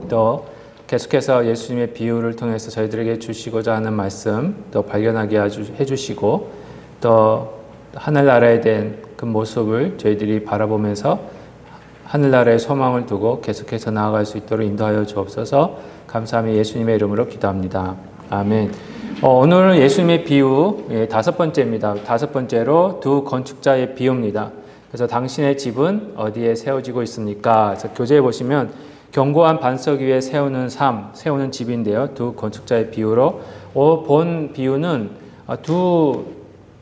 또 계속해서 예수님의 비유를 통해서 저희들에게 주시고자 하는 말씀 또 발견하게 해주시고 또 하늘나라에 대한 그 모습을 저희들이 바라보면서 하늘나라의 소망을 두고 계속해서 나아갈 수 있도록 인도하여 주옵소서. 감사하며 예수님의 이름으로 기도합니다. 아멘. 오늘 예수님의 비유 5번째입니다. 5번째로 두 건축자의 비유입니다. 그래서 당신의 집은 어디에 세워지고 있습니까? 그래서 교재에 보시면 견고한 반석 위에 세우는 집인데요. 두 건축자의 비유로 본 비유는 두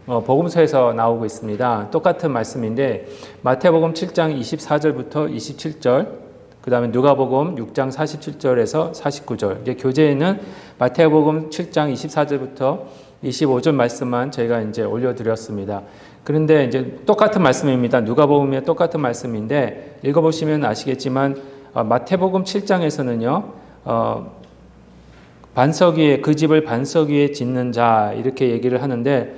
복음서에서 나오고 있습니다. 똑같은 말씀인데 마태복음 7장 24절부터 27절, 그 다음에 누가복음 6장 47절에서 49절. 이제 교재에는 마태복음 7장 24절부터 25절 말씀만 저희가 이제 올려드렸습니다. 그런데 이제 똑같은 말씀입니다. 누가복음의 똑같은 말씀인데 읽어보시면 아시겠지만 마태복음 7장에서는요, 반석 위에 그 집을 반석 위에 짓는 자 이렇게 얘기를 하는데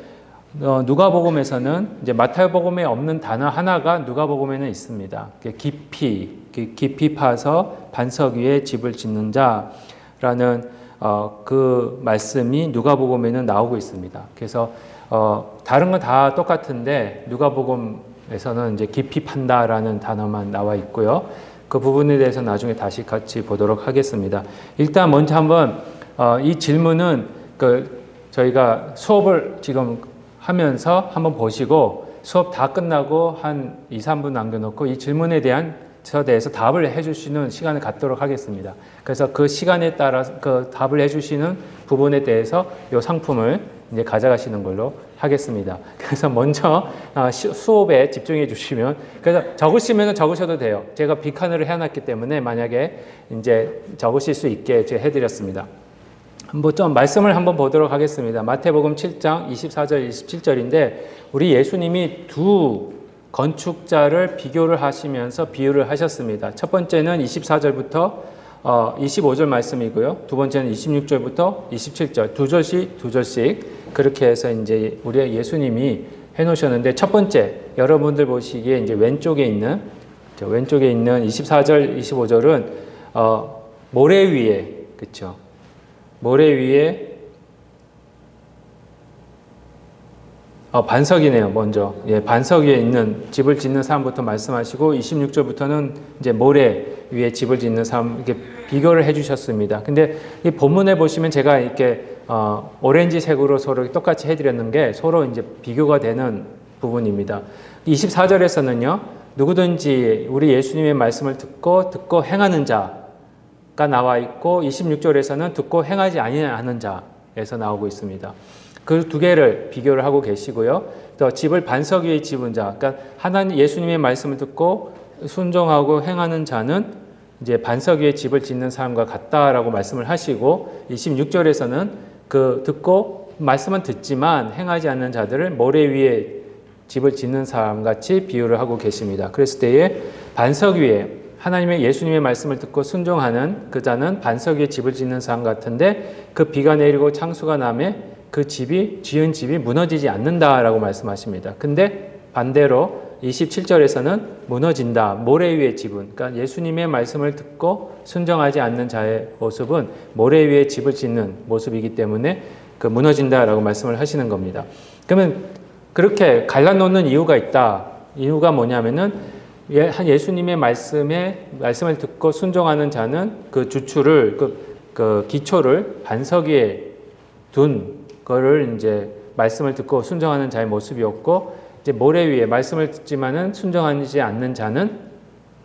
누가복음에서는 이제 마태복음에 없는 단어 하나가 누가복음에는 있습니다. 깊이 파서 반석 위에 집을 짓는 자라는 그 말씀이 누가복음에는 나오고 있습니다. 그래서 다른 건 다 똑같은데 누가복음에서는 이제 깊이 판다라는 단어만 나와 있고요. 그 부분에 대해서 나중에 다시 같이 보도록 하겠습니다. 일단 먼저 한번 이 질문은 저희가 수업을 지금 하면서 한번 보시고 수업 다 끝나고 한 2, 3분 남겨놓고 이 질문에 대해서 답을 해주시는 시간을 갖도록 하겠습니다. 그래서 그 시간에 따라서 그 답을 해주시는 부분에 대해서 이 상품을 이제 가져가시는 걸로 하겠습니다. 그래서 먼저 수업에 집중해 주시면, 그래서 적으시면 적으셔도 돼요. 제가 빅칸으로 해놨기 때문에 만약에 이제 적으실 수 있게 제가 해드렸습니다. 한번 좀 말씀을 한번 보도록 하겠습니다. 마태복음 7장 24절 27절인데 우리 예수님이 두 건축자를 비교를 하시면서 비유를 하셨습니다. 첫 번째는 24절부터 25절 말씀이고요. 두 번째는 26절부터 27절, 두 절씩 그렇게 해서 이제 우리 예수님이 해놓으셨는데 첫 번째 여러분들 보시기에 이제 왼쪽에 있는 24절, 25절은 모래 위에, 그렇죠? 모래 위에 반석이네요. 먼저 반석 위에 있는 집을 짓는 사람부터 말씀하시고 26절부터는 이제 모래 위에 집을 짓는 사람 이렇게 비교를 해주셨습니다. 근데 이 본문에 보시면 제가 이렇게 오렌지색으로 서로 똑같이 해드렸는 게 서로 이제 비교가 되는 부분입니다. 24절에서는요, 누구든지 우리 예수님의 말씀을 듣고 행하는 자가 나와 있고 26절에서는 듣고 행하지 아니하는 자에서 나오고 있습니다. 그 두 개를 비교를 하고 계시고요. 또 집을 반석 위에 집은 자, 그러니까 하나님 예수님의 말씀을 듣고 순종하고 행하는 자는 이제 반석 위에 집을 짓는 사람과 같다라고 말씀을 하시고 26절에서는 그 듣고 말씀은 듣지만 행하지 않는 자들을 모래 위에 집을 짓는 사람 같이 비유를 하고 계십니다. 그랬을 때에 반석 위에 하나님의 예수님의 말씀을 듣고 순종하는 그 자는 반석 위에 집을 짓는 사람 같은데 그 비가 내리고 창수가 나매 그 지은 집이 무너지지 않는다라고 말씀하십니다. 근데 반대로 27절에서는 무너진다. 모래 위의 집은, 그러니까 예수님의 말씀을 듣고 순종하지 않는 자의 모습은 모래 위에 집을 짓는 모습이기 때문에 그 무너진다라고 말씀을 하시는 겁니다. 그러면 그렇게 갈라놓는 이유가 있다. 이유가 뭐냐면은 예수님의 말씀을 듣고 순종하는 자는 그 주추를 그 기초를 반석 위에 둔 거를 이제 말씀을 듣고 순종하는 자의 모습이었고, 이제 모래 위에 말씀을 듣지만은 순종하지 않는 자는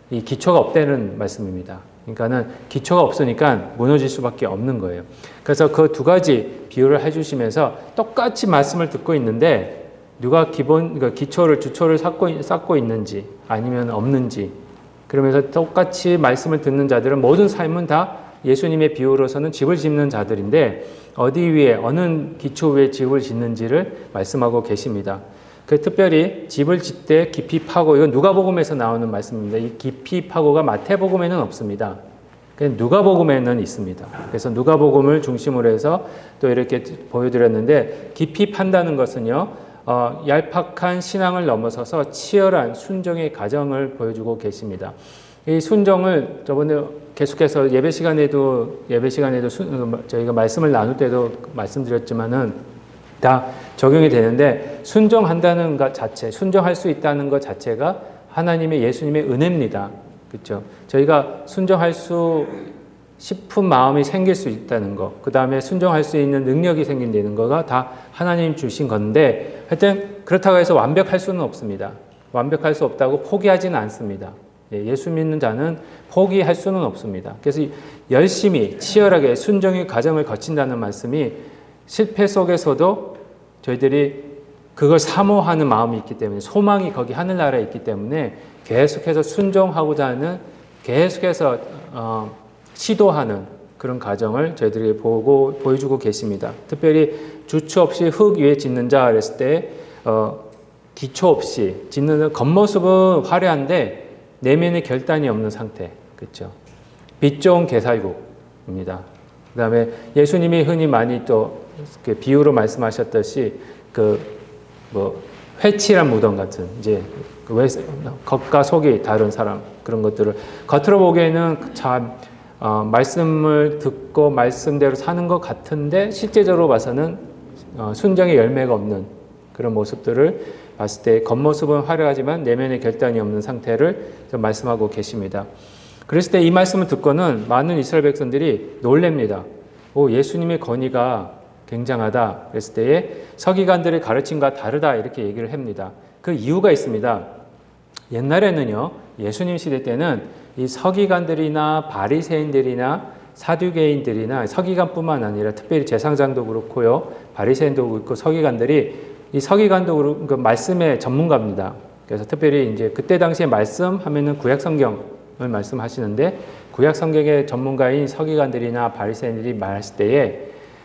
이 기초가 없다는 말씀입니다. 그러니까는 기초가 없으니까 무너질 수밖에 없는 거예요. 그래서 그 두 가지 비유를 해주시면서 똑같이 말씀을 듣고 있는데 누가 기초를 주초를 쌓고 있는지 아니면 없는지, 그러면서 똑같이 말씀을 듣는 자들은 모든 삶은 다 예수님의 비유로서는 집을 짓는 자들인데 어디 위에 어느 기초 위에 집을 짓는지를 말씀하고 계십니다. 특별히 집을 짓되 깊이 파고, 이건 누가복음에서 나오는 말씀입니다. 이 깊이 파고가 마태복음에는 없습니다. 누가복음에는 있습니다. 그래서 누가복음을 중심으로 해서 또 이렇게 보여드렸는데, 깊이 판다는 것은요, 얄팍한 신앙을 넘어서서 치열한 순종의 과정을 보여주고 계십니다. 이 순종을 저번에 계속해서 예배 시간에도 저희가 말씀을 나눌 때도 말씀드렸지만은 다 적용이 되는데, 순종한다는 것 자체, 순종할 수 있다는 것 자체가 하나님의 예수님의 은혜입니다. 그렇죠? 저희가 순종할 수 싶은 마음이 생길 수 있다는 거, 그 다음에 순종할 수 있는 능력이 생긴다는 거가 다 하나님 주신 건데, 하여튼 그렇다고 해서 완벽할 수는 없습니다. 완벽할 수 없다고 포기하지는 않습니다. 예수 믿는 자는 포기할 수는 없습니다. 그래서 열심히 치열하게 순종의 과정을 거친다는 말씀이 실패 속에서도 저희들이 그걸 사모하는 마음이 있기 때문에, 소망이 거기 하늘나라에 있기 때문에 계속해서 순종하고자 하는, 계속해서 시도하는 그런 과정을 저희들이 보여주고 계십니다. 특별히 주추 없이 흙 위에 짓는 자 그랬을 때 기초 없이 짓는, 겉모습은 화려한데 내면의 결단이 없는 상태. 그렇죠? 빛 좋은 개살국입니다. 그 다음에 예수님이 흔히 많이 또 비유로 말씀하셨듯이 회칠한 무덤 같은, 이제 겉과 속이 다른 사람, 그런 것들을 겉으로 보기에는 참 말씀을 듣고 말씀대로 사는 것 같은데 실제적으로 봐서는 순종의 열매가 없는 그런 모습들을 봤을 때 겉모습은 화려하지만 내면의 결단이 없는 상태를 말씀하고 계십니다. 그랬을 때 이 말씀을 듣고는 많은 이스라엘 백성들이 놀랍니다. 예수님의 권위가 굉장하다. 그랬을 때에 서기관들의 가르침과 다르다, 이렇게 얘기를 합니다. 그 이유가 있습니다. 옛날에는요, 예수님 시대 때는 이 서기관들이나 바리새인들이나 사두개인들이나, 서기관뿐만 아니라 특별히 제사장도 그렇고요, 바리새인도 그렇고, 서기관들이, 이 서기관도 그렇고 그 말씀의 전문가입니다. 그래서 특별히 이제 그때 당시에 말씀하면은 구약 성경을 말씀하시는데, 구약 성경의 전문가인 서기관들이나 바리새인들이 말했을 때에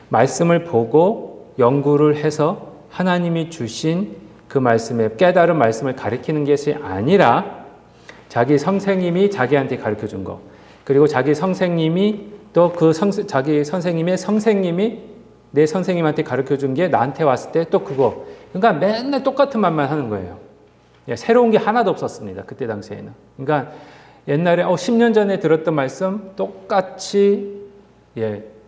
말씀을 보고 연구를 해서 하나님이 주신 그 말씀에 깨달은 말씀을 가르치는 것이 아니라 자기 선생님이 자기한테 가르쳐 준 거, 그리고 자기 선생님이 또 자기 선생님의 선생님이 내 선생님한테 가르쳐 준 게 나한테 왔을 때 또 그거, 그러니까 맨날 똑같은 말만 하는 거예요. 새로운 게 하나도 없었습니다. 그때 당시에는. 그러니까 옛날에 10년 전에 들었던 말씀 똑같이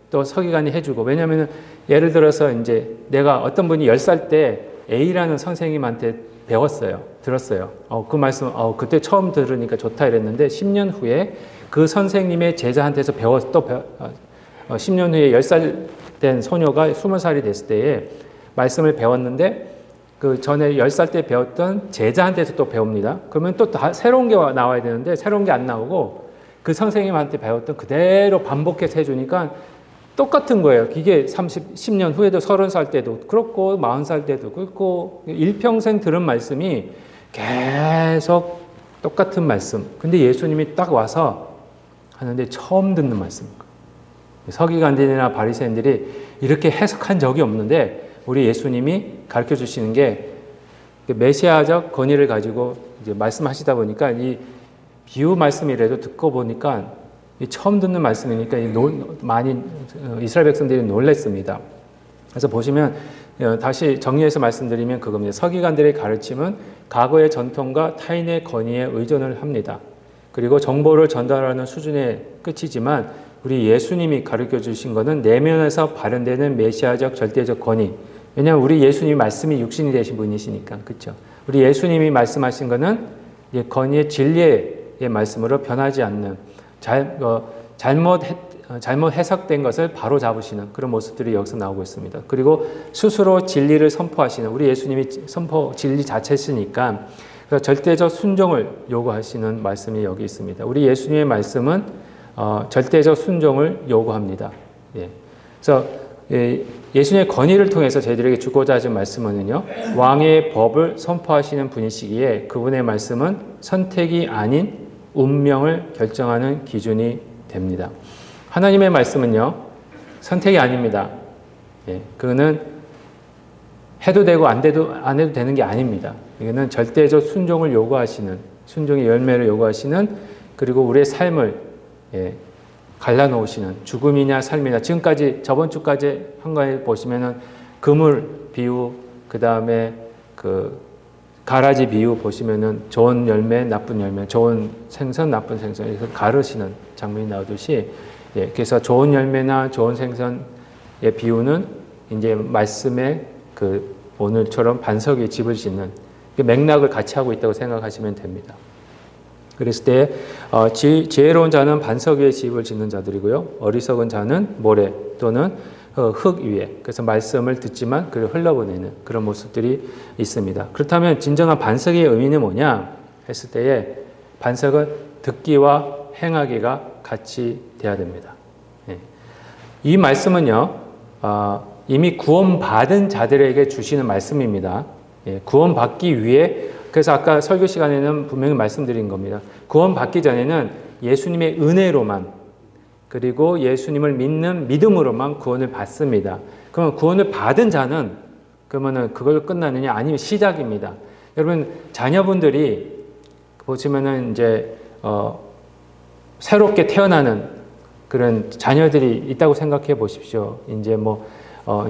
또 서기관이 해주고, 왜냐하면 예를 들어서 이제 내가 어떤 분이 10살 때 A라는 선생님한테 들었어요. 그 말씀, 그때 처음 들으니까 좋다 이랬는데 10년 후에 그 선생님의 제자한테서 10년 후에 10살 된 소녀가 20살이 됐을 때에 말씀을 배웠는데, 그 전에 10살 때 배웠던 제자한테서 또 배웁니다. 그러면 또 새로운 게 나와야 되는데 새로운 게 안 나오고 그 선생님한테 배웠던 그대로 반복해서 해주니까 똑같은 거예요. 이게 10년 후에도 30살 때도 그렇고 40살 때도 그렇고, 일평생 들은 말씀이 계속 똑같은 말씀. 근데 예수님이 딱 와서 하는데 처음 듣는 말씀입니다. 서기관들이나 바리새인들이 이렇게 해석한 적이 없는데 우리 예수님이 가르쳐 주시는 게 메시아적 권위를 가지고 이제 말씀하시다 보니까 이 비유 말씀이라도 듣고 보니까 처음 듣는 말씀이니까 많이 이스라엘 백성들이 놀랐습니다. 그래서 보시면 다시 정리해서 말씀드리면 그겁니다. 서기관들의 가르침은 과거의 전통과 타인의 권위에 의존을 합니다. 그리고 정보를 전달하는 수준의 끝이지만 우리 예수님이 가르쳐 주신 것은 내면에서 발현되는 메시아적 절대적 권위. 왜냐하면 우리 예수님이 말씀이 육신이 되신 분이시니까. 그렇죠? 우리 예수님이 말씀하신 것은 권위의 진리의 말씀으로 변하지 않는, 잘못 해석된 것을 바로 잡으시는 그런 모습들이 여기서 나오고 있습니다. 그리고 스스로 진리를 선포하시는, 우리 예수님이 진리 자체시니까 절대적 순종을 요구하시는 말씀이 여기 있습니다. 우리 예수님의 말씀은 절대적 순종을 요구합니다. 그래서 예수님의 권위를 통해서 저희들에게 주고자 하신 말씀은요, 왕의 법을 선포하시는 분이시기에 그분의 말씀은 선택이 아닌 운명을 결정하는 기준이 됩니다. 하나님의 말씀은요, 선택이 아닙니다. 그거는 해도 되고 안 해도 되는 게 아닙니다. 이거는 절대적 순종을 요구하시는, 순종의 열매를 요구하시는, 그리고 우리의 삶을 갈라놓으시는, 죽음이냐 삶이냐, 지금까지 저번 주까지 한 거에 보시면은 그물 비유, 그 다음에 가라지 비유 보시면은 좋은 열매, 나쁜 열매, 좋은 생선, 나쁜 생선 이렇게 가르시는 장면이 나오듯이 예, 그래서 좋은 열매나 좋은 생선의 비유는 이제 말씀의 그 오늘처럼 반석 위에 집을 짓는 그 맥락을 같이 하고 있다고 생각하시면 됩니다. 그랬을 때 지혜로운 자는 반석 위에 집을 짓는 자들이고요. 어리석은 자는 모래 또는 흙 위에 그래서 말씀을 듣지만 그를 흘러보내는 그런 모습들이 있습니다. 그렇다면 진정한 반석의 의미는 뭐냐 했을 때에 반석은 듣기와 행하기가 같이 돼야 됩니다. 예. 이 말씀은요 이미 구원받은 자들에게 주시는 말씀입니다. 예. 구원받기 위해 그래서 아까 설교 시간에는 분명히 말씀드린 겁니다. 구원받기 전에는 예수님의 은혜로만 그리고 예수님을 믿는 믿음으로만 구원을 받습니다. 그러면 구원을 받은 자는 그러면은 그걸로 끝나느냐? 아니면 시작입니다. 여러분 자녀분들이 보시면은 이제 새롭게 태어나는 그런 자녀들이 있다고 생각해 보십시오. 이제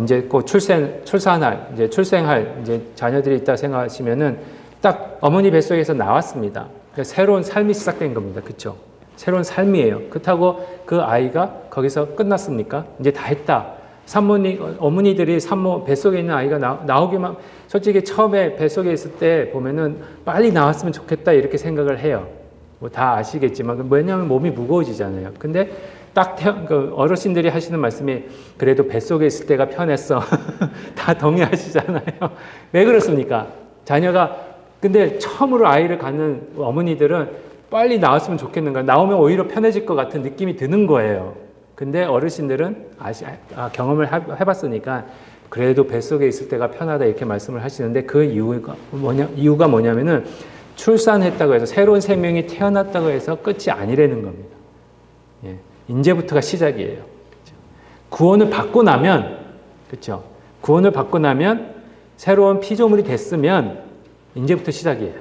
이제 곧 출산할 이제 출생할 이제 자녀들이 있다 생각하시면은 딱 어머니 뱃속에서 나왔습니다. 그러니까 새로운 삶이 시작된 겁니다. 그렇죠? 새로운 삶이에요. 그렇다고 그 아이가 거기서 끝났습니까? 이제 다 했다. 어머니들이 산모 뱃속에 있는 아이가 나오기만 솔직히 처음에 뱃속에 있을 때 보면은 빨리 나왔으면 좋겠다 이렇게 생각을 해요. 뭐 다 아시겠지만 왜냐하면 몸이 무거워지잖아요. 근데 딱 어르신들이 하시는 말씀이 그래도 뱃속에 있을 때가 편했어. 다 동의하시잖아요. 왜 그렇습니까? 자녀가 근데 처음으로 아이를 갖는 어머니들은 빨리 나왔으면 좋겠는가 나오면 오히려 편해질 것 같은 느낌이 드는 거예요. 근데 어르신들은 경험을 해봤으니까 그래도 뱃속에 있을 때가 편하다 이렇게 말씀을 하시는데 그 이유가 뭐냐면은 출산했다고 해서 새로운 생명이 태어났다고 해서 끝이 아니라는 겁니다. 예, 이제부터가 시작이에요. 그렇죠? 구원을 받고 나면 그렇죠? 구원을 받고 나면 새로운 피조물이 됐으면 이제부터 시작이에요.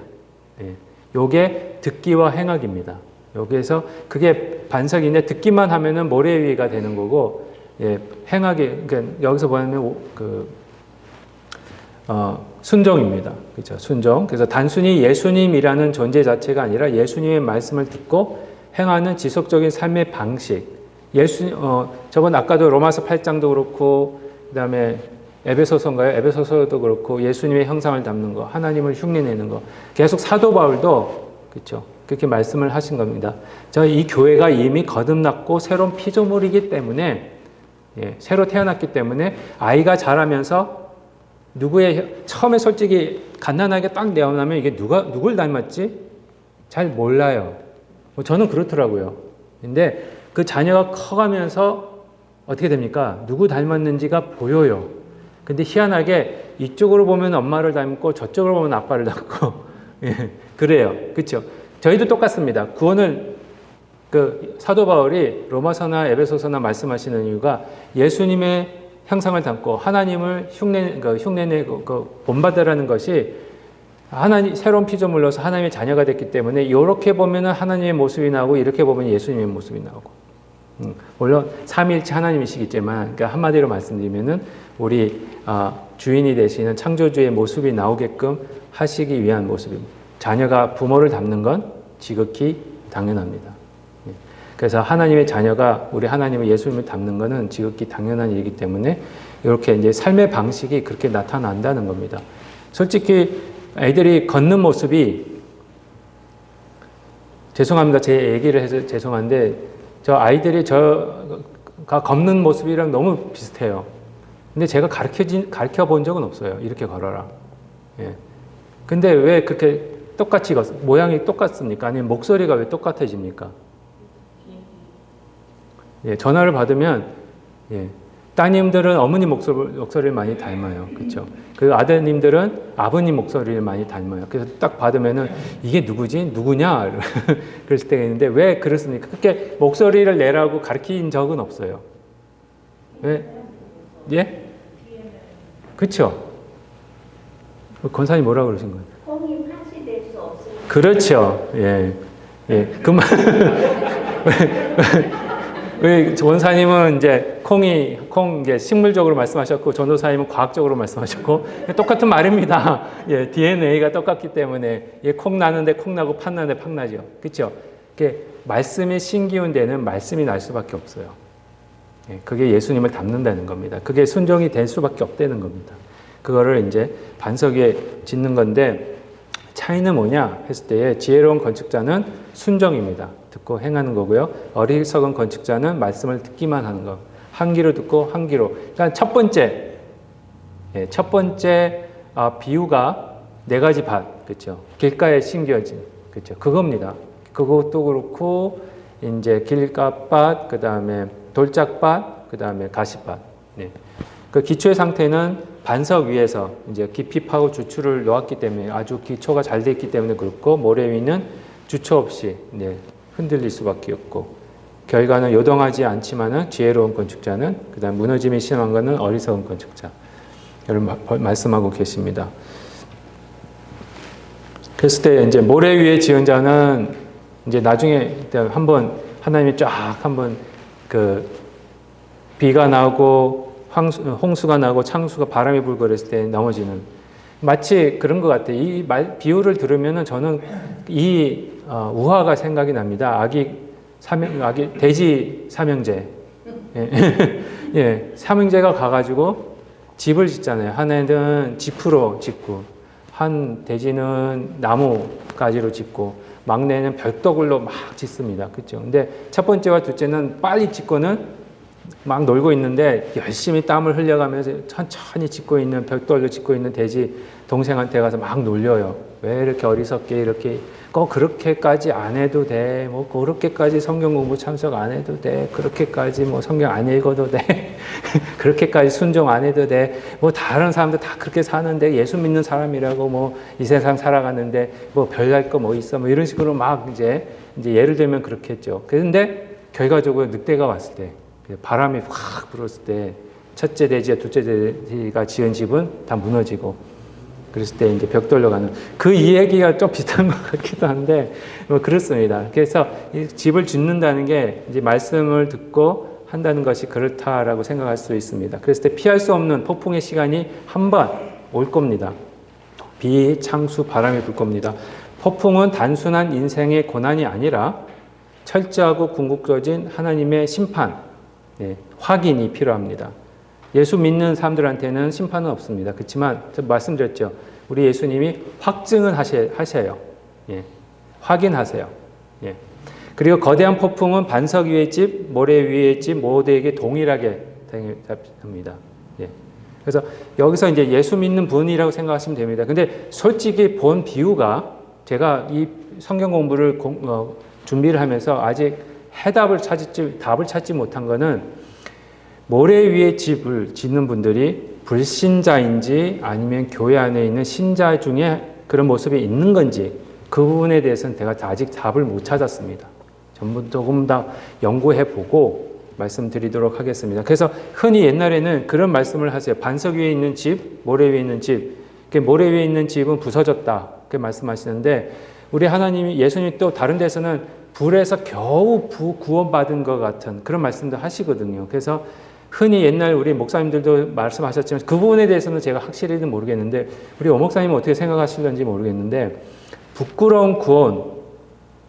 예. 요게 듣기와 행하기입니다. 여기에서 그게 반석인데 듣기만 하면은 모래 위가 되는 거고, 예, 행하기, 그러니까 여기서 보면 순종입니다. 그렇죠? 순종. 그래서 단순히 예수님이라는 존재 자체가 아니라 예수님의 말씀을 듣고 행하는 지속적인 삶의 방식. 저번 아까도 로마서 8장도 그렇고, 그 다음에 에베소서인가요? 에베소서도 그렇고 예수님의 형상을 담는 거, 하나님을 흉내내는 거. 계속 사도 바울도 그렇죠. 그렇게 말씀을 하신 겁니다. 이 교회가 이미 거듭났고 새로운 피조물이기 때문에 예, 새로 태어났기 때문에 아이가 자라면서 처음에 솔직히 갓난아기가 딱 내어나면 이게 누굴 닮았지? 잘 몰라요. 저는 그렇더라고요. 근데 그 자녀가 커가면서 어떻게 됩니까? 누구 닮았는지가 보여요. 근데 희한하게 이쪽으로 보면 엄마를 닮고 저쪽으로 보면 아빠를 닮고 예, 그래요. 그렇죠? 저희도 똑같습니다. 구원을 사도 바울이 로마서나 에베소서나 말씀하시는 이유가 예수님의 형상을 담고 하나님을 흉내내고 본받으라는 것이 새로운 피조물로서 하나님의 자녀가 됐기 때문에 이렇게 보면은 하나님의 모습이 나오고 이렇게 보면 예수님의 모습이 나오고 물론 삼위일체 하나님이시겠지만 그러니까 한마디로 말씀드리면은 우리 주인이 되시는 창조주의 모습이 나오게끔 하시기 위한 모습입니다. 자녀가 부모를 닮는 건 지극히 당연합니다. 그래서 하나님의 자녀가 우리 하나님의 예수님을 닮는 것은 지극히 당연한 일이기 때문에 이렇게 이제 삶의 방식이 그렇게 나타난다는 겁니다. 솔직히 애들이 걷는 모습이 죄송합니다. 제 얘기를 해서 죄송한데 저 아이들이 저가 걷는 모습이랑 너무 비슷해요. 근데 제가 가르쳐 본 적은 없어요. 이렇게 걸어라. 예. 근데 왜 그렇게 똑같이 모양이 똑같습니까? 아니면 목소리가 왜 똑같아집니까? 예, 전화를 받으면 예, 따님들은 어머니 목소리를 많이 닮아요. 그렇죠? 그 아드님들은 아버님 목소리를 많이 닮아요. 그래서 딱 받으면은 이게 누구지? 누구냐? 그럴 때가 있는데 왜 그렇습니까? 그렇게 목소리를 내라고 가르친 적은 없어요. 왜? 예? 그렇죠? 권사님 뭐라고 그러신 거예요? 공이 파시될 수 없으니까. 그렇죠. 예. 예. 왜 원사님은 이제 콩 이제 식물적으로 말씀하셨고 전도사님은 과학적으로 말씀하셨고 똑같은 말입니다. 예, DNA가 똑같기 때문에 예, 콩 나는데 콩 나고 팥 나는데 팥 나죠. 그렇죠? 말씀이 신기운 데는 말씀이 날 수밖에 없어요. 예, 그게 예수님을 닮는다는 겁니다. 그게 순종이 될 수밖에 없다는 겁니다. 그거를 이제 반석 위에 짓는 건데 차이는 뭐냐 했을 때 지혜로운 건축자는 순종입니다. 듣고 행하는 거고요. 어리석은 건축자는 말씀을 듣기만 하는 거. 한 귀로 듣고 한 귀로. 그러니까 첫 번째 비유가 네 가지 밭, 그렇죠? 길가에 심겨진, 그렇죠? 그겁니다. 그것도 그렇고 이제 길가밭, 그 다음에 돌짝밭, 그 다음에 가시밭. 네. 그 기초의 상태는 반석 위에서 이제 깊이 파고 주추를 놓았기 때문에 아주 기초가 잘 돼 있기 때문에 그렇고 모래 위는 주초 없이 네, 흔들릴 수밖에 없고 결과는 요동하지 않지만은 지혜로운 건축자는 그다음 무너짐이 심한 것은 어리석은 건축자. 여러분 말씀하고 계십니다. 그랬을 때 이제 모래 위에 지은 자는 이제 나중에 한번 하나님이 쫙 한번 그 비가 나고 홍수가 나고 창수가 바람이 불고 그랬을 때 넘어지는 마치 그런 것 같아요. 이 비유를 들으면은 저는 이 우화가 생각이 납니다. 돼지 삼형제. 예. 예. 삼형제가 가가지고 집을 짓잖아요. 하나는 지프로 짓고, 한 돼지는 나무 가지로 짓고, 막내는 벽돌로 막 짓습니다. 그죠? 근데 첫 번째와 둘째는 빨리 짓고는 막 놀고 있는데 열심히 땀을 흘려가면서 천천히 짓고 있는 벽돌로 짓고 있는 돼지 동생한테 가서 막 놀려요. 왜 이렇게 어리석게 이렇게 꼭 그렇게까지 안 해도 돼. 뭐 그렇게까지 성경 공부 참석 안 해도 돼. 그렇게까지 뭐 성경 안 읽어도 돼. 그렇게까지 순종 안 해도 돼. 뭐 다른 사람들 다 그렇게 사는데 예수 믿는 사람이라고 뭐 이 세상 살아가는데 뭐 별날 거 뭐 있어. 뭐 이런 식으로 막 이제 예를 들면 그렇겠죠. 그런데 결과적으로 늑대가 왔을 때 바람이 확 불었을 때 첫째 돼지와 둘째 돼지가 지은 집은 다 무너지고 그랬을 때 이제 벽돌로 가는 그 이야기가 좀 비슷한 것 같기도 한데 뭐 그렇습니다. 그래서 이 집을 짓는다는 게 이제 말씀을 듣고 한다는 것이 그렇다라고 생각할 수 있습니다. 그랬을 때 피할 수 없는 폭풍의 시간이 한 번 올 겁니다. 비, 창수, 바람이 불 겁니다. 폭풍은 단순한 인생의 고난이 아니라 철저하고 궁극적인 하나님의 심판, 확인이 필요합니다. 예수 믿는 사람들한테는 심판은 없습니다. 그렇지만 말씀드렸죠. 우리 예수님이 확증은 하셔요. 예. 확인하세요. 예. 그리고 거대한 폭풍은 반석 위의 집, 모래 위의 집 모두에게 동일하게 합니다. 예. 그래서 여기서 이제 예수 믿는 분이라고 생각하시면 됩니다. 근데 솔직히 본 비유가 제가 이 성경 공부를 준비를 하면서 아직 답을 찾지 못한 거는 모래 위에 집을 짓는 분들이 불신자인지 아니면 교회 안에 있는 신자 중에 그런 모습이 있는 건지 그 부분에 대해서는 제가 아직 답을 못 찾았습니다. 조금 더 연구해 보고 말씀드리도록 하겠습니다. 그래서 흔히 옛날에는 그런 말씀을 하세요. 반석 위에 있는 집, 모래 위에 있는 집. 모래 위에 있는 집은 부서졌다. 그렇게 말씀하시는데 우리 하나님이 예수님이 또 다른 데서는 불에서 겨우 구원받은 것 같은 그런 말씀도 하시거든요. 그래서 흔히 옛날 우리 목사님들도 말씀하셨지만 그 부분에 대해서는 제가 확실히는 모르겠는데 우리 오 목사님은 어떻게 생각하실는지 모르겠는데 부끄러운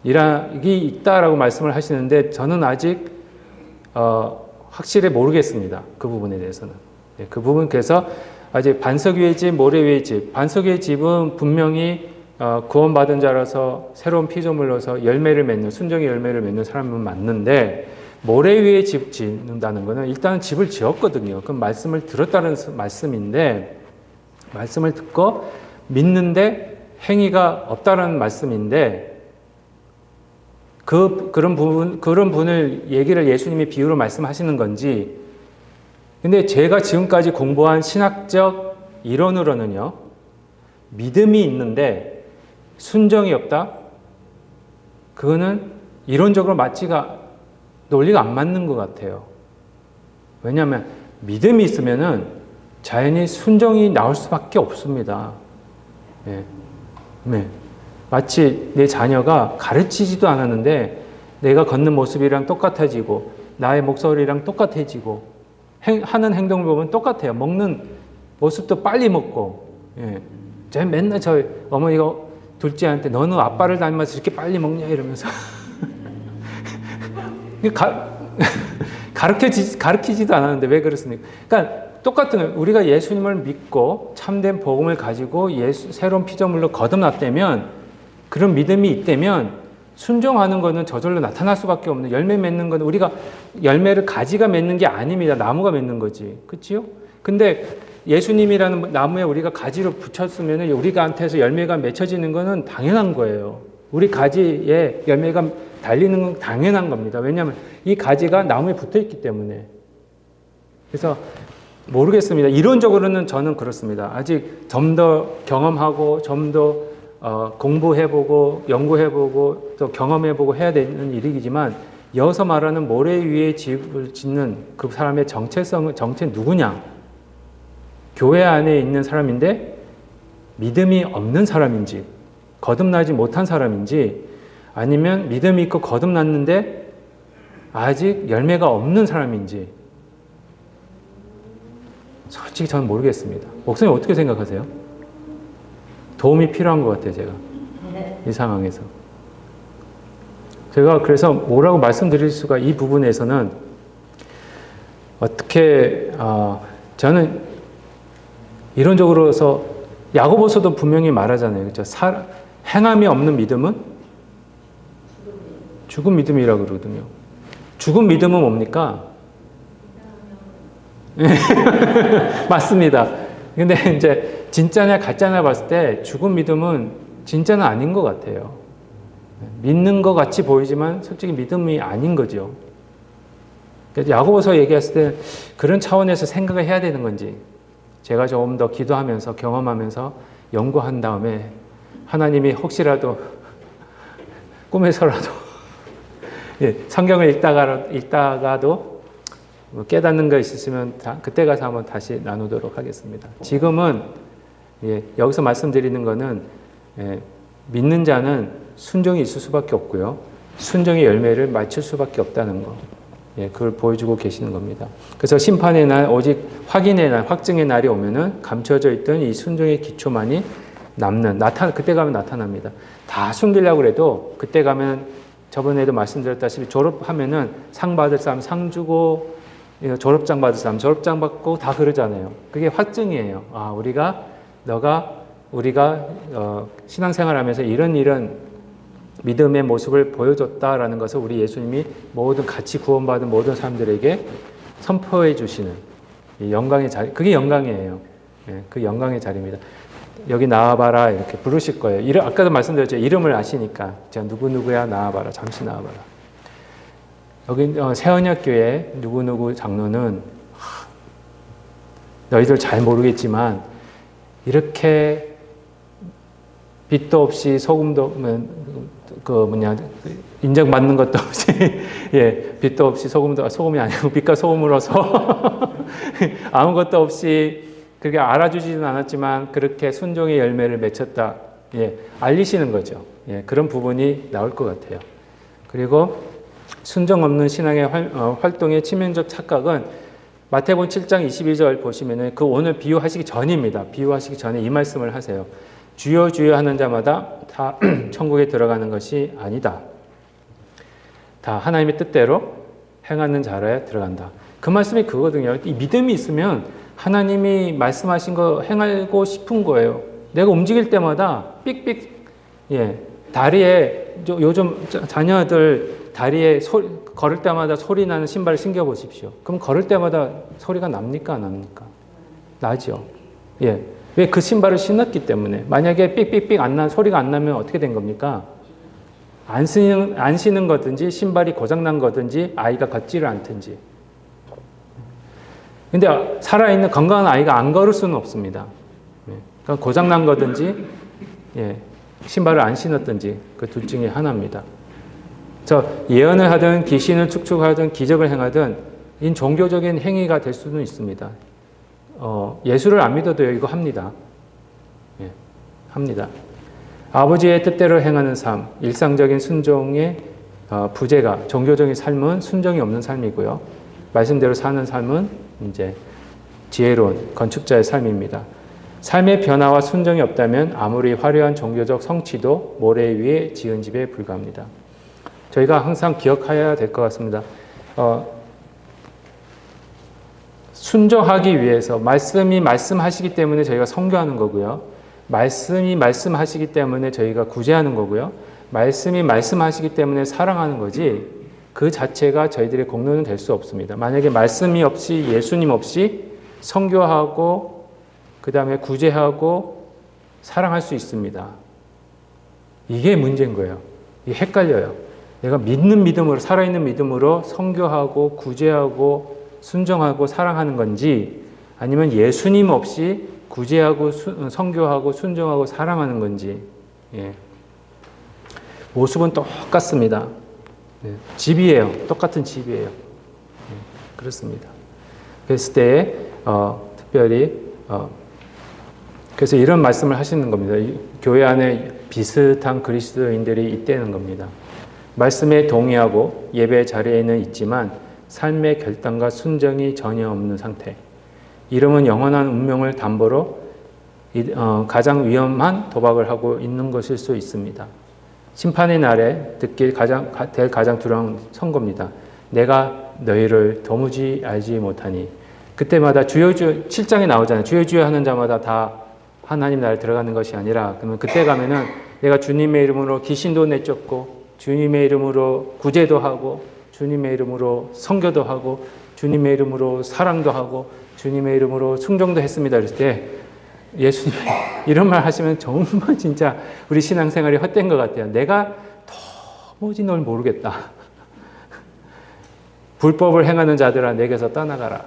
구원이라기 있다라고 말씀을 하시는데 저는 아직 확실히 모르겠습니다. 그 부분에 대해서는. 그 부분 그래서 아직 반석 위의 집, 모래 위의 집. 반석 위의 집은 분명히 구원받은 자라서 새로운 피조물로서 열매를 맺는 순종의 열매를 맺는 사람은 맞는데 모래 위에 집 짓는다는 것은 일단 집을 지었거든요. 그럼 말씀을 들었다는 말씀인데 말씀을 듣고 믿는데 행위가 없다는 말씀인데 그런 분을 얘기를 예수님이 비유로 말씀하시는 건지 근데 제가 지금까지 공부한 신학적 이론으로는요 믿음이 있는데 순종이 없다? 그거는 이론적으로 논리가 안 맞는 것 같아요. 왜냐하면 믿음이 있으면은 자연히 순종이 나올 수밖에 없습니다. 네. 네. 마치 내 자녀가 가르치지도 않았는데 내가 걷는 모습이랑 똑같아지고 나의 목소리랑 똑같아지고 하는 행동을 보면 똑같아요. 먹는 모습도 빨리 먹고, 예. 제가 맨날 저희 어머니가 둘째한테 너는 아빠를 닮아서 이렇게 빨리 먹냐 이러면서 가르치지도 않았는데 왜 그렇습니까? 그러니까 똑같은 거예요. 우리가 예수님을 믿고 참된 복음을 가지고 새로운 피조물로 거듭났다면, 그런 믿음이 있다면 순종하는 거는 저절로 나타날 수밖에 없는, 열매 맺는 건 우리가 열매를 가지가 맺는 게 아닙니다. 나무가 맺는 거지. 그렇죠? 근데 예수님이라는 나무에 우리가 가지를 붙였으면 우리한테서 열매가 맺혀지는 거는 당연한 거예요. 우리 가지에 열매가 달리는 건 당연한 겁니다. 왜냐하면 이 가지가 나무에 붙어 있기 때문에. 그래서 모르겠습니다. 이론적으로는 저는 그렇습니다. 아직 좀 더 경험하고 좀 더 공부해보고 연구해보고 또 경험해보고 해야 되는 일이지만, 여기서 말하는 모래 위에 집을 짓는 그 사람의 정체 누구냐? 교회 안에 있는 사람인데 믿음이 없는 사람인지, 거듭나지 못한 사람인지, 아니면 믿음이 있고 거듭났는데 아직 열매가 없는 사람인지 솔직히 저는 모르겠습니다. 목사님 어떻게 생각하세요? 도움이 필요한 것 같아요, 제가. 이 상황에서. 제가 그래서 뭐라고 말씀드릴 수가, 이 부분에서는 어떻게, 저는 이론적으로서 야고보서도 분명히 말하잖아요. 그렇죠? 행함이 없는 믿음은 죽은 믿음이라고 그러거든요. 죽은 믿음은 뭡니까? 맞습니다. 근데 이제 진짜냐 가짜냐 봤을 때 죽은 믿음은 진짜는 아닌 것 같아요. 믿는 것 같이 보이지만 솔직히 믿음이 아닌 거죠. 그래서 야고보서 얘기했을 때 그런 차원에서 생각을 해야 되는 건지, 제가 조금 더 기도하면서 경험하면서 연구한 다음에 하나님이 혹시라도 꿈에서라도 성경을 읽다가도 깨닫는 거 있으시면 그때 가서 한번 다시 나누도록 하겠습니다. 지금은 여기서 말씀드리는 거는 믿는 자는 순종이 있을 수밖에 없고요. 순종의 열매를 맺힐 수밖에 없다는 거. 그걸 보여주고 계시는 겁니다. 그래서 심판의 날, 오직 확인의 날, 확증의 날이 오면은 감춰져 있던 이 순종의 기초만이 그때 가면 나타납니다. 다 숨기려고 해도 그때 가면, 저번에도 말씀드렸다시피 졸업하면은 상 받을 사람 상 주고, 졸업장 받을 사람 졸업장 받고 다 그러잖아요. 그게 확증이에요. 우리가 신앙생활하면서 이런 믿음의 모습을 보여줬다라는 것을 우리 예수님이 모든 같이 구원받은 모든 사람들에게 선포해 주시는 이 영광의 자리, 그게 영광이에요. 그 영광의 자리입니다. 여기 나와봐라 이렇게 부르실 거예요. 아까도 말씀드렸죠. 이름을 아시니까 자, 누구누구야 나와봐라, 잠시 나와봐라. 여기 새언약교회 누구누구 장로는 너희들 잘 모르겠지만 이렇게 빛도 없이 소금도 인정받는 것도 없이 빛도 없이 소금이 아니고 빛과 소금으로서 아무것도 없이 그렇게 알아주지는 않았지만 그렇게 순종의 열매를 맺혔다. 알리시는 거죠. 그런 부분이 나올 것 같아요. 그리고 순종 없는 신앙의 활동의 치명적 착각은 마태복음 7장 22절 보시면은 그 오늘 비유하시기 전입니다. 비유하시기 전에 이 말씀을 하세요. 주여 주여 하는 자마다 다 천국에 들어가는 것이 아니다. 다 하나님의 뜻대로 행하는 자라야 들어간다. 그 말씀이 그거거든요. 이 믿음이 있으면 하나님이 말씀하신 거 행하고 싶은 거예요. 내가 움직일 때마다 삑삑, 다리에, 요즘 자녀들 다리에 걸을 때마다 소리 나는 신발을 신겨 보십시오. 그럼 걸을 때마다 소리가 납니까? 안 납니까? 나죠. 왜? 그 신발을 신었기 때문에. 만약에 삑삑삑 소리가 안 나면 어떻게 된 겁니까? 안 신은 거든지, 신발이 고장난 거든지, 아이가 걷지를 않든지. 근데 살아있는 건강한 아이가 안 걸을 수는 없습니다. 그러니까 고장난 거든지, 신발을 안 신었든지, 그 둘 중에 하나입니다. 예언을 하든, 귀신을 축축하든, 기적을 행하든, 이 종교적인 행위가 될 수는 있습니다. 예수를 안 믿어도 이거 합니다. 합니다. 아버지의 뜻대로 행하는 삶, 일상적인 순종의 부재가, 종교적인 삶은 순종이 없는 삶이고요. 말씀대로 사는 삶은 이제 지혜로운 건축자의 삶입니다. 삶의 변화와 순정이 없다면 아무리 화려한 종교적 성취도 모래 위에 지은 집에 불과합니다. 저희가 항상 기억해야 될 것 같습니다. 순종하기 위해서 말씀이 말씀하시기 때문에 저희가 선교하는 거고요. 말씀이 말씀하시기 때문에 저희가 구제하는 거고요. 말씀이 말씀하시기 때문에 사랑하는 거지 그 자체가 저희들의 공로는 될 수 없습니다. 만약에 말씀이 없이 예수님 없이 선교하고 그 다음에 구제하고 사랑할 수 있습니다. 이게 문제인 거예요. 이게 헷갈려요. 내가 믿는 믿음으로 살아있는 믿음으로 선교하고 구제하고 순종하고 사랑하는 건지 아니면 예수님 없이 구제하고 선교하고 순종하고 사랑하는 건지 모습은 똑같습니다. 집이에요. 똑같은 집이에요. 그렇습니다. 그랬을 때 특별히 그래서 이런 말씀을 하시는 겁니다. 교회 안에 비슷한 그리스도인들이 있다는 겁니다. 말씀에 동의하고 예배 자리에는 있지만 삶의 결단과 순정이 전혀 없는 상태. 이름은 영원한 운명을 담보로 가장 위험한 도박을 하고 있는 것일 수 있습니다. 심판의 날에 듣길 가장 두려운 선고입니다. 내가 너희를 도무지 알지 못하니. 그때마다 주여 7장에 나오잖아요. 주여 하는 자마다 다 하나님 나라에 들어가는 것이 아니라 그러면 그때 가면은 내가 주님의 이름으로 귀신도 내쫓고 주님의 이름으로 구제도 하고 주님의 이름으로 선교도 하고 주님의 이름으로 사랑도 하고 주님의 이름으로 순종도 했습니다. 그랬을 때 예수님 이런 말 하시면 정말 진짜 우리 신앙생활이 헛된 것 같아요. 내가 도무지 널 모르겠다. 불법을 행하는 자들아 내게서 떠나가라.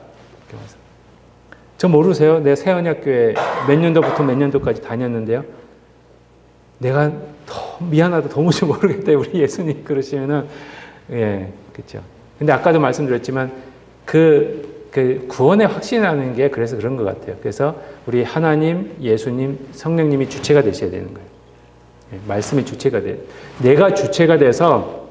저 모르세요? 내 새언약교회 몇 년도부터 몇 년도까지 다녔는데요. 내가 미안하다 도무지 모르겠다. 우리 예수님 그러시면은 그렇죠. 근데 아까도 말씀드렸지만 그 구원의 확신이라는 게 그래서 그런 것 같아요. 그래서 우리 하나님, 예수님, 성령님이 주체가 되셔야 되는 거예요. 말씀이 주체가 돼요. 내가 주체가 돼서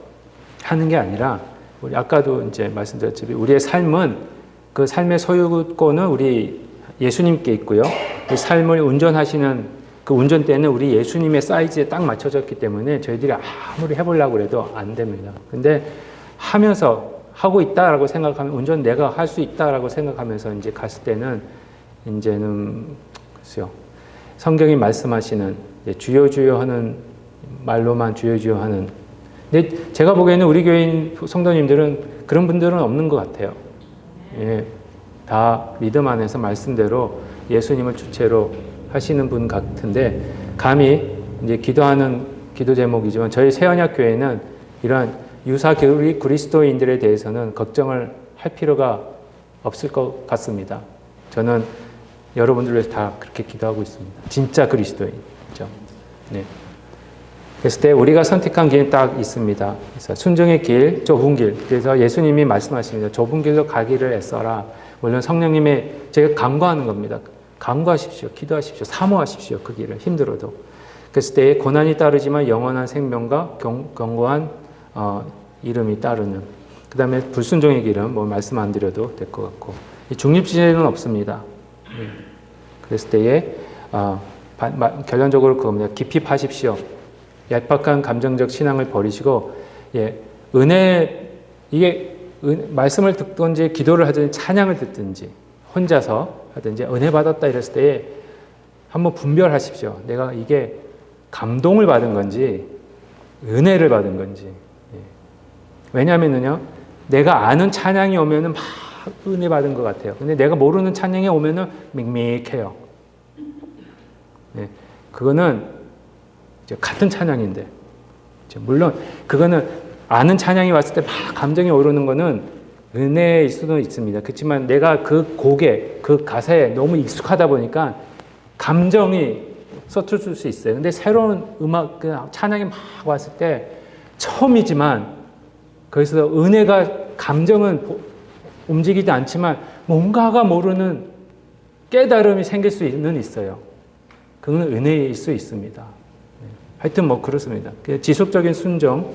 하는 게 아니라 우리 아까도 이제 말씀드렸지만 우리의 삶은 그 삶의 소유권은 우리 예수님께 있고요. 그 삶을 운전하시는 그 운전대는 우리 예수님의 사이즈에 딱 맞춰졌기 때문에 저희들이 아무리 해보려고 해도 안 됩니다. 근데 하고 있다라고 생각하면 운전 내가 할 수 있다라고 생각하면서 이제 갔을 때는 이제는 글쎄요. 성경이 말씀하시는 주여 주여 하는 말로만 주여 주여 하는. 근데 제가 보기에는 우리 교인 성도님들은 그런 분들은 없는 것 같아요. 다 믿음 안에서 말씀대로 예수님을 주체로 하시는 분 같은데 감히 이제 기도하는 기도 제목이지만 저희 새언약 교회는 이러한 유사 그리스도인들에 대해서는 걱정을 할 필요가 없을 것 같습니다. 저는 여러분들을 위해서 다 그렇게 기도하고 있습니다. 진짜 그리스도인이죠. 그랬을 때 우리가 선택한 길이 딱 있습니다. 그래서 순종의 길, 좁은 길. 그래서 예수님이 말씀하십니다. 좁은 길로 가기를 애써라. 물론 성령님의 제가 간구하는 겁니다. 간구하십시오. 기도하십시오. 사모하십시오. 그 길을 힘들어도. 그랬을 때 고난이 따르지만 영원한 생명과 견고한 이름이 따르는. 그 다음에 불순종의 길은 뭐 말씀 안 드려도 될 것 같고. 중립지대는 없습니다. 그랬을 때에 결론적으로 그겁니다. 깊이 파십시오. 얄팍한 감정적 신앙을 버리시고 말씀을 듣든지 기도를 하든지 찬양을 듣든지 혼자서 하든지 은혜 받았다 이랬을 때 한번 분별하십시오. 내가 이게 감동을 받은 건지 은혜를 받은 건지. 왜냐하면요, 내가 아는 찬양이 오면은 막 은혜 받은 것 같아요. 근데 내가 모르는 찬양이 오면은 밋밋해요. 그거는 이제 같은 찬양인데, 물론 그거는 아는 찬양이 왔을 때 막 감정이 오르는 거는 은혜일 수도 있습니다. 그렇지만 내가 그 곡에, 그 가사에 너무 익숙하다 보니까 감정이 서툴 수 있어요. 근데 새로운 음악, 찬양이 막 왔을 때 처음이지만 거기서 은혜가 감정은 움직이지 않지만 뭔가가 모르는 깨달음이 생길 수는 있어요. 그건 은혜일 수 있습니다. 하여튼 뭐 그렇습니다. 지속적인 순종,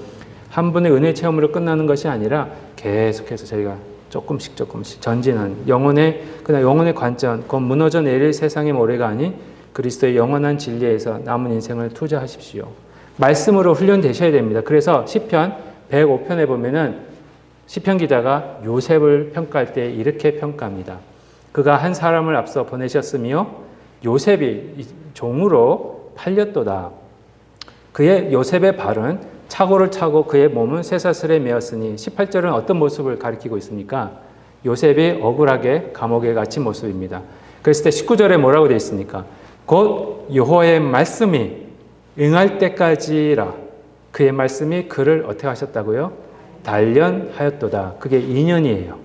한 번의 은혜 체험으로 끝나는 것이 아니라 계속해서 저희가 조금씩 전진하는 그냥 영혼의 관점, 곧 무너져 내릴 세상의 모래가 아닌 그리스도의 영원한 진리에서 남은 인생을 투자하십시오. 말씀으로 훈련되셔야 됩니다. 그래서 시편 105편에 보면은 시편 기자가 요셉을 평가할 때 이렇게 평가합니다. 그가 한 사람을 앞서 보내셨으며 요셉이 종으로 팔렸도다. 그의 요셉의 발은 차고를 차고 그의 몸은 쇠사슬에 매었으니 18절은 어떤 모습을 가리키고 있습니까? 요셉이 억울하게 감옥에 갇힌 모습입니다. 그랬을 때 19절에 뭐라고 되어 있습니까? 곧 여호와의 말씀이 응할 때까지라. 그의 말씀이 그를 어떻게 하셨다고요? 단련하였도다. 그게 2년이에요.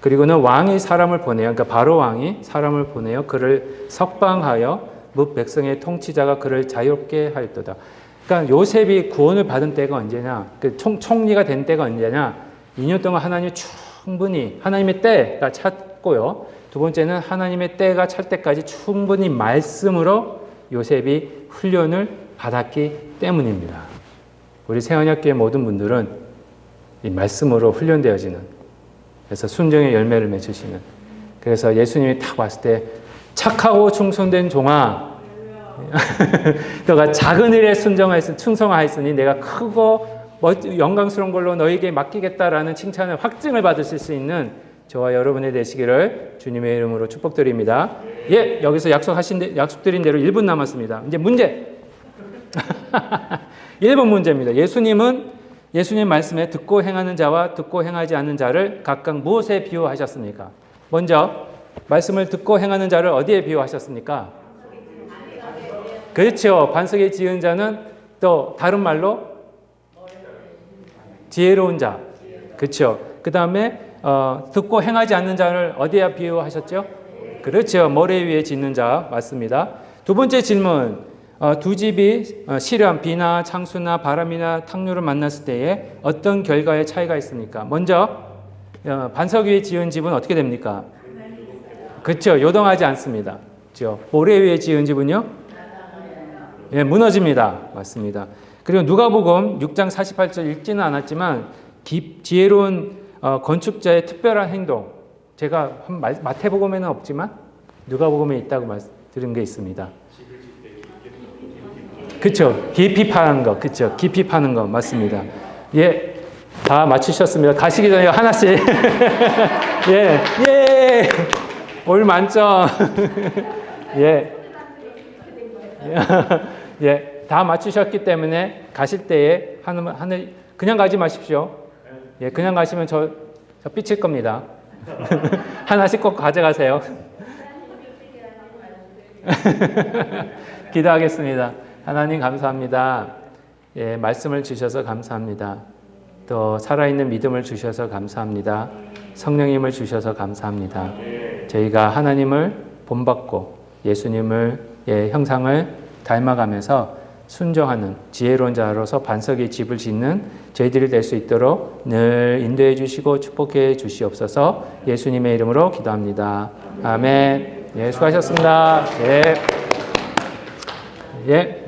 그리고는 왕이 사람을 보내요. 그러니까 바로 왕이 사람을 보내요. 그를 석방하여 뭇 백성의 통치자가 그를 자유롭게 하였도다. 그러니까 요셉이 구원을 받은 때가 언제냐? 그 총리가 된 때가 언제냐? 2년 동안 하나님이 충분히 하나님의 때가 찼고요. 두 번째는 하나님의 때가 찰 때까지 충분히 말씀으로 요셉이 훈련을 받았기 때문입니다. 우리 세언약교회 모든 분들은 이 말씀으로 훈련되어지는, 그래서 순종의 열매를 맺으시는, 그래서 예수님이 딱 왔을 때 착하고 충성된 종아, 너가 작은 일에 충성하였으니 내가 크고 영광스러운 걸로 너에게 맡기겠다라는 칭찬을 확증을 받으실 수 있는 저와 여러분이 되시기를 주님의 이름으로 축복드립니다. 예, 여기서 약속드린 대로 1분 남았습니다. 이제 문제. 1번 문제입니다. 예수님 말씀에 듣고 행하는 자와 듣고 행하지 않는 자를 각각 무엇에 비유하셨습니까? 먼저 말씀을 듣고 행하는 자를 어디에 비유하셨습니까? 그렇죠. 반석에 지은 자는 또 다른 말로 지혜로운 자. 그렇죠. 그 다음에 듣고 행하지 않는 자를 어디에 비유하셨죠? 그렇죠. 모래 위에 짓는 자. 맞습니다. 두 번째 질문. 두 집이 시련, 비나 창수나 바람이나 탕류를 만났을 때에 어떤 결과의 차이가 있습니까? 먼저 반석 위에 지은 집은 어떻게 됩니까? 그렇죠. 요동하지 않습니다. 그렇죠. 모래 위에 지은 집은요? 예, 무너집니다. 맞습니다. 그리고 누가복음 6장 48절 읽지는 않았지만 지혜로운 건축자의 특별한 행동, 제가 마태복음에는 없지만 누가복음에 있다고 말씀드린 게 있습니다. 그렇죠. 깊이 파는 거, 그렇죠. 깊이 파는 거 맞습니다. 예, 다 맞추셨습니다. 가시기 전에 하나씩 예, 예, 올 만점. 예. 예, 다 맞추셨기 때문에 가실 때에 하늘 그냥 가지 마십시오. 예, 그냥 가시면 저 삐칠 겁니다. 하나씩 꼭 가져가세요. 기도하겠습니다. 하나님 감사합니다. 예, 말씀을 주셔서 감사합니다. 또 살아있는 믿음을 주셔서 감사합니다. 성령님을 주셔서 감사합니다. 저희가 하나님을 본받고 예수님을 형상을 닮아가면서 순종하는 지혜로운 자로서 반석의 집을 짓는 저희들이 될 수 있도록 늘 인도해 주시고 축복해 주시옵소서. 예수님의 이름으로 기도합니다. 아멘. 예, 수고하셨습니다. 예. 예.